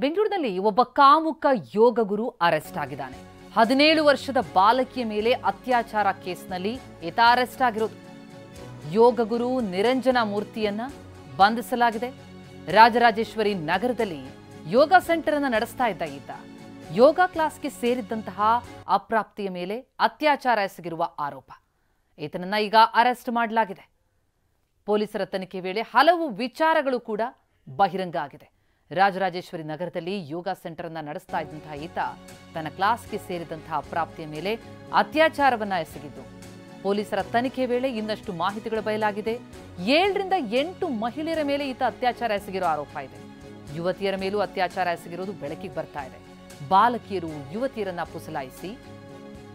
ಬೆಂಗಳೂರಿನಲ್ಲಿ ಒಬ್ಬ ಕಾಮುಕ ಯೋಗ ಗುರು ಅರೆಸ್ಟ್ ಆಗಿದ್ದಾನೆ. 17 ವರ್ಷದ ಬಾಲಕಿಯ ಮೇಲೆ ಅತ್ಯಾಚಾರ ಕೇಸ್ನಲ್ಲಿ ಈತ ಅರೆಸ್ಟ್ ಆಗಿರೋದು. ಯೋಗ ಗುರು ನಿರಂಜನ ಮೂರ್ತಿಯನ್ನ ಬಂಧಿಸಲಾಗಿದೆ. ರಾಜರಾಜೇಶ್ವರಿ ನಗರದಲ್ಲಿ ಯೋಗ ಸೆಂಟರ್ ಅನ್ನು ನಡೆಸ್ತಾ ಇದ್ದ ಈತ ಯೋಗ ಕ್ಲಾಸ್ಗೆ ಸೇರಿದ್ದಂತಹ ಅಪ್ರಾಪ್ತಿಯ ಮೇಲೆ ಅತ್ಯಾಚಾರ ಎಸಗಿರುವ ಆರೋಪ. ಈತನನ್ನ ಈಗ ಅರೆಸ್ಟ್ ಮಾಡಲಾಗಿದೆ. ಪೊಲೀಸರ ತನಿಖೆ ವೇಳೆ ಹಲವು ವಿಚಾರಗಳು ಕೂಡ ಬಹಿರಂಗ ಆಗಿದೆ. ರಾಜರಾಜೇಶ್ವರಿ ನಗರದಲ್ಲಿ ಯೋಗ ಸೆಂಟರ್ ಅನ್ನು ನಡೆಸ್ತಾ ಇದ್ದಂತಹ ಈತ ತನ್ನ ಕ್ಲಾಸ್ಗೆ ಸೇರಿದಂತಹ ಅಪ್ರಾಪ್ತಿಯ ಮೇಲೆ ಅತ್ಯಾಚಾರವನ್ನ ಎಸಗಿದ್ದು ಪೊಲೀಸರ ತನಿಖೆ ವೇಳೆ ಇನ್ನಷ್ಟು ಮಾಹಿತಿಗಳು ಬಯಲಾಗಿದೆ. 7 ರಿಂದ 8 ಮಹಿಳೆಯರ ಮೇಲೆ ಈತ ಅತ್ಯಾಚಾರ ಎಸಗಿರೋ ಆರೋಪ ಇದೆ. ಯುವತಿಯರ ಮೇಲೂ ಅತ್ಯಾಚಾರ ಎಸಗಿರೋದು ಬೆಳಕಿಗೆ ಬರ್ತಾ ಇದೆ. ಬಾಲಕಿಯರು ಯುವತಿಯರನ್ನ ಪುಸಲಾಯಿಸಿ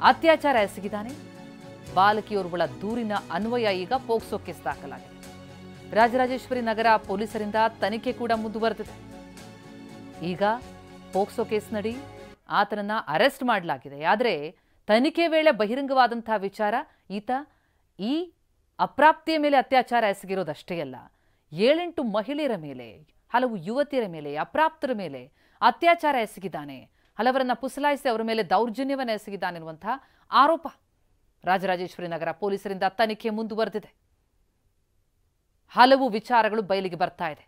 ಅತ್ಯಾಚಾರ ಎಸಗಿದ್ದಾನೆ. ಬಾಲಕಿಯೋರ್ವಳ ದೂರಿನ ಅನ್ವಯ ಈಗ ಪೋಕ್ಸೋ ಕೇಸ್ ದಾಖಲಾಗಿದೆ. ರಾಜರಾಜೇಶ್ವರಿ ನಗರ ಪೊಲೀಸರಿಂದ ತನಿಖೆ ಕೂಡ ಮುಂದುವರೆದಿದೆ. ಈಗ ಪೋಕ್ಸೋ ಕೇಸ್ನಡಿ ಆತನನ್ನ ಅರೆಸ್ಟ್ ಮಾಡಲಾಗಿದೆ. ಆದರೆ ತನಿಖೆ ವೇಳೆ ಬಹಿರಂಗವಾದಂತಹ ವಿಚಾರ ಈತ ಈ ಅಪ್ರಾಪ್ತಿಯ ಮೇಲೆ ಅತ್ಯಾಚಾರ ಎಸಗಿರೋದಷ್ಟೇ ಅಲ್ಲ, 7-8 ಮಹಿಳೆಯರ ಮೇಲೆ, ಹಲವು ಯುವತಿಯರ ಮೇಲೆ, ಅಪ್ರಾಪ್ತರ ಮೇಲೆ ಅತ್ಯಾಚಾರ ಎಸಗಿದ್ದಾನೆ. ಹಲವರನ್ನ ಪುಸಲಾಯಿಸಿ ಅವರ ಮೇಲೆ ದೌರ್ಜನ್ಯವನ್ನು ಎಸಗಿದ್ದಾನೆ ಎನ್ನುವಂತಹ ಆರೋಪ. ರಾಜರಾಜೇಶ್ವರಿ ನಗರ ಪೊಲೀಸರಿಂದ ತನಿಖೆ ಮುಂದುವರೆದಿದೆ. ಹಲವು ವಿಚಾರಗಳು ಬಯಲಿಗೆ ಬರ್ತಾ ಇದೆ.